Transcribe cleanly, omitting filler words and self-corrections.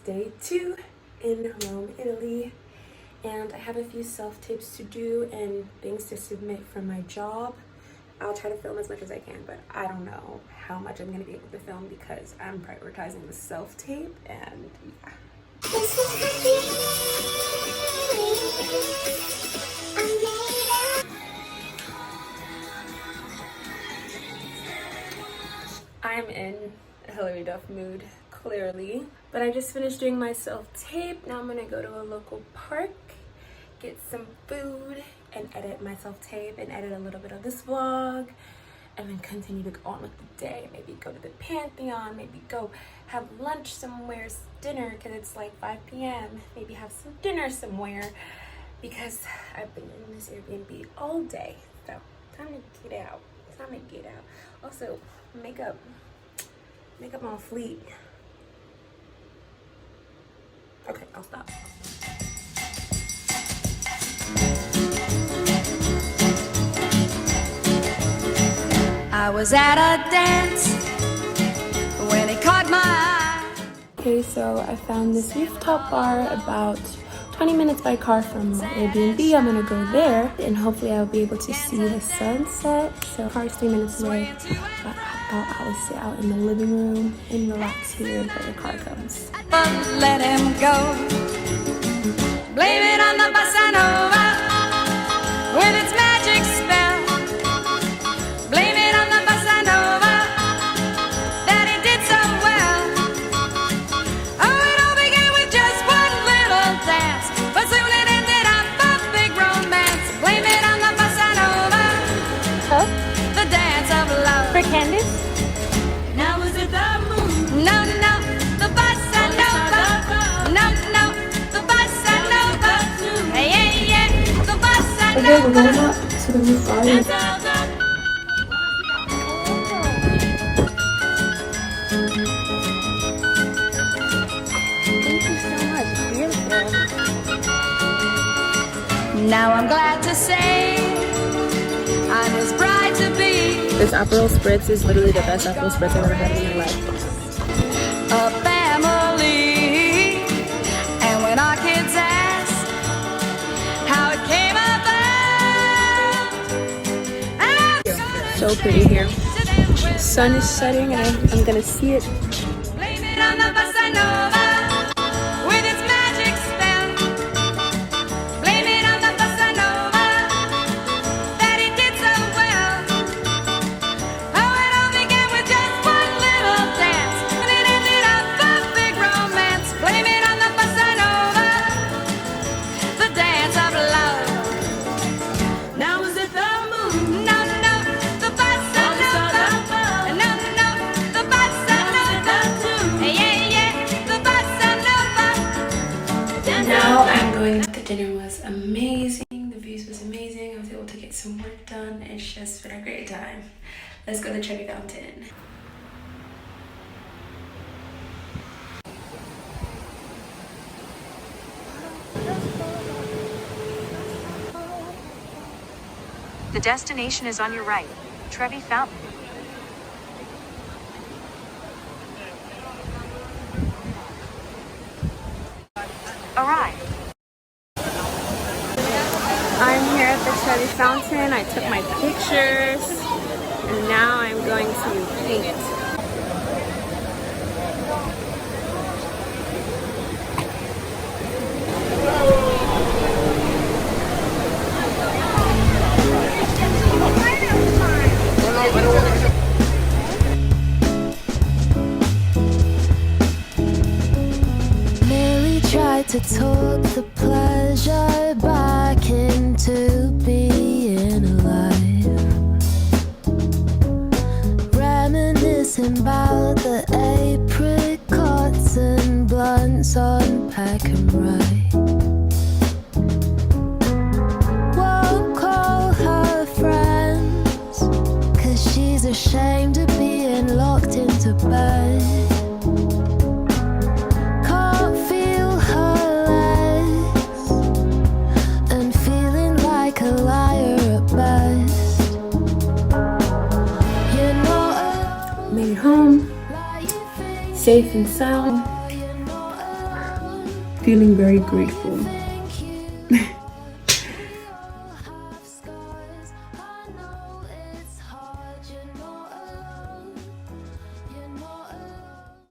day 2 in Rome, Italy, and I have a few self-tapes to do and things to submit for my job. I'll try to film as much as I can, but I don't know how much I'm gonna be able to film because I'm prioritizing the self-tape, and yeah. I'm in a Hilary Duff mood, clearly. But I just finished doing my self-tape. Now I'm gonna go to a local park, get some food, and edit my self-tape and edit a little bit of this vlog, and then continue to go on with the day. Maybe go to the Pantheon, maybe go have lunch somewhere, dinner, because it's like 5 p.m. Maybe have some dinner somewhere, because I've been in this Airbnb all day. So time to get out. Time to get out. Also, makeup on fleek. Okay, I'll stop. I was at a dance when it caught my eye. Okay, so I found this rooftop bar about 20 minutes by car from my Airbnb. I'm gonna go there and hopefully I'll be able to see the sunset. So car's 3 minutes away, but I will sit out in the living room and relax here until the car comes. Let him go. Blame it on the bossa nova with its magic spell. Blame it on the bossa nova that it did so well. Oh, it all began with just one little dance, but soon it ended up a big romance. Blame it on the bossa nova. Huh? The dance of love. For Candace? Now is it the moon? No, no, the bossa nova. No, no, the bossa nova. Hey, yeah, yeah, the bossa Okay, we're nova. going up to the roof garden. Thank you so much. Beautiful. Now I'm glad to say I'm his bride to be. This Aperol Spritz is literally the best Aperol Spritz I've ever had in my life. A family. And when our kids ask how it came about, So pretty here. The sun is setting and I'm gonna see it. blame it on the bossa nova with its magic spell. Blame it on the bossa nova that it did so well. Oh, it all began with just one little dance, and it ended up a big romance. Blame it on the bossa nova, the dance of love. Now is it the moon? No, no, the bossa nova. No, no, the bossa nova. Yeah, yeah, the bossa nova. Now I'm going. The dinner was amazing. The views was amazing. I was able to get some work done. It's just been a great time. Let's go to Trevi Fountain. The destination is on your right, Trevi Fountain. Arrived. I'm here at the Trevi Fountain. I took my pictures and now I'm going to paint. Nearly tried to talk the pleasure back into being alive. Reminiscing about the apricots and blunts on Pack and Ride. Won't call her friends, 'cause she's ashamed of being locked into bed. Can't feel her legs and feeling like a liar at best. You're not alone, Made it home, like you think safe and sound. you're not alone. feeling very grateful. Thank you.